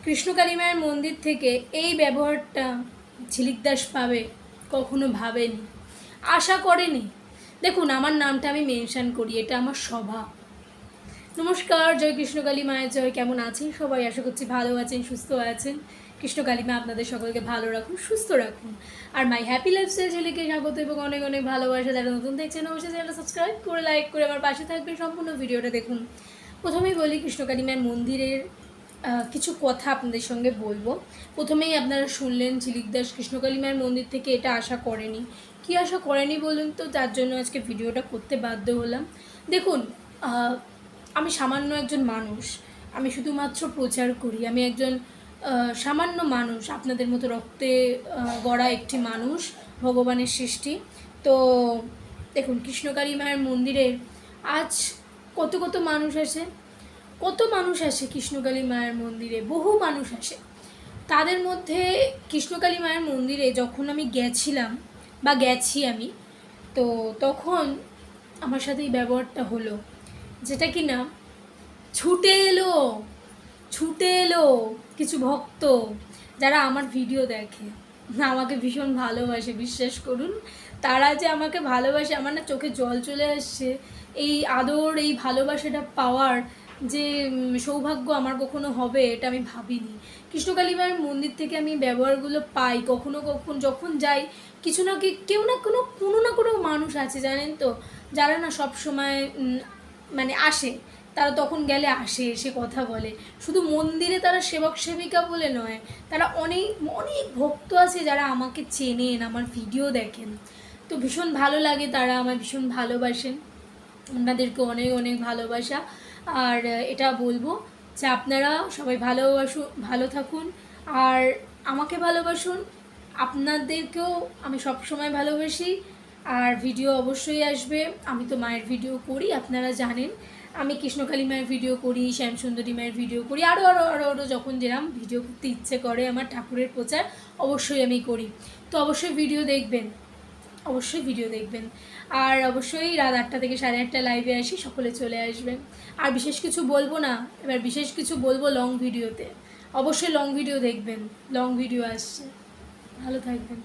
কৃষ্ণকালী মায়ের মন্দির থেকে এই ব্যবহারটা ঝিলিকদাস পাবে কখনো ভাবেনি, আশা করেনি। দেখুন, আমার নামটা আমি মেনশান করি, এটা আমার স্বভাব। নমস্কার, জয় কৃষ্ণকালী মায়ের জয়। কেমন আছেন সবাই? আশা করছি ভালো আছেন, সুস্থ আছেন। কৃষ্ণকালী মা আপনাদের সকলকে ভালো রাখুন, সুস্থ রাখুন। আর মাই হ্যাপি লাইফস্টাইল ছেলেকে স্বাগত এবং অনেক অনেক ভালোবাসা। যারা নতুন দেখছেন অবশ্যই চ্যানেলটা সাবস্ক্রাইব করে লাইক করে আমার পাশে থাকবেন। সম্পূর্ণ ভিডিওটা দেখুন। প্রথমেই বলি, কৃষ্ণকালী মায়ের মন্দিরের কিছু কথা আপনাদের সঙ্গে বলবো। প্রথমেই আপনারা শুনলেন ঝিলিকদাস কৃষ্ণকালী মায়ের মন্দির থেকে এটা আশা করেনি। কি আশা করেনি বলুন তো? তার জন্য আজকে ভিডিওটা করতে বাধ্য হলাম। দেখুন, আমি সামান্য একজন মানুষ, আমি শুধুমাত্র প্রচার করি। আমি একজন সামান্য মানুষ, আপনাদের মতো রক্তে গড়া একটি মানুষ, ভগবানের সৃষ্টি। তো দেখুন, কৃষ্ণকালী মায়ের মন্দিরে আজ কত কত মানুষ আসে, কত মানুষ আসে কৃষ্ণকালী মায়ের মন্দিরে, বহু মানুষ আসে। তাদের মধ্যে কৃষ্ণকালী মায়ের মন্দিরে যখন আমি গেছিলাম বা গেছি আমি, তো তখন আমার সাথে এই ব্যবহারটা হলো, যেটা কি না ছুটে এলো কিছু ভক্ত, যারা আমার ভিডিও দেখে, আমাকে ভীষণ ভালোবাসে। বিশ্বাস করুন, তারা যে আমাকে ভালোবাসে, আমার না চোখে জল চলে আসছে। এই আদর, এই ভালোবাসাটা পাওয়ার যে সৌভাগ্য আমার কখনো হবে, এটা আমি ভাবিনি। কৃষ্ণকালী মায়ের মন্দির থেকে আমি ব্যবহারগুলো পাই। কখনো যখন যাই, কিছু না কেউ না কোনো না কোনো মানুষ আছে, জানেন তো, যারা না সব সময় মানে আসে। তারা তখন গেলে আসে, এসে কথা বলে। শুধু মন্দিরে তারা সেবক সেবিকা বলে নয়, তারা অনেক অনেক ভক্ত আছে যারা আমাকে চেনেন, আমার ভিডিও দেখেন। তো ভীষণ ভালো লাগে, তারা আমায় ভীষণ ভালোবাসেন। আপনাদেরকে অনেক অনেক ভালোবাসা। আর এটা বলবো যে আপনারা সবাই ভালো থাকুন আর আমাকে ভালোবাসুন। আপনাদেরকেও আমি সব সময় ভালোবাসি। আর ভিডিও অবশ্যই আসবে। আমি তো মায়ের ভিডিও করি, আপনারা জানেন। আমি কৃষ্ণকালী মায়ের ভিডিও করি, শ্যামসুন্দরী মায়ের ভিডিও করি, আরও যখন যেরকম ভিডিও করতে ইচ্ছে করে, আমার ঠাকুরের প্রচার অবশ্যই আমি করি। তো অবশ্যই ভিডিও দেখবেন। আর অবশ্যই রাত 8টা থেকে 8:30 লাইভে আসি, সকলে চলে আসবেন। আর বিশেষ কিছু বলবো না, এবার বিশেষ কিছু বলবো লং ভিডিওতে। অবশ্যই লং ভিডিও দেখবেন, লং ভিডিও আসছে। ভালো থাকবেন।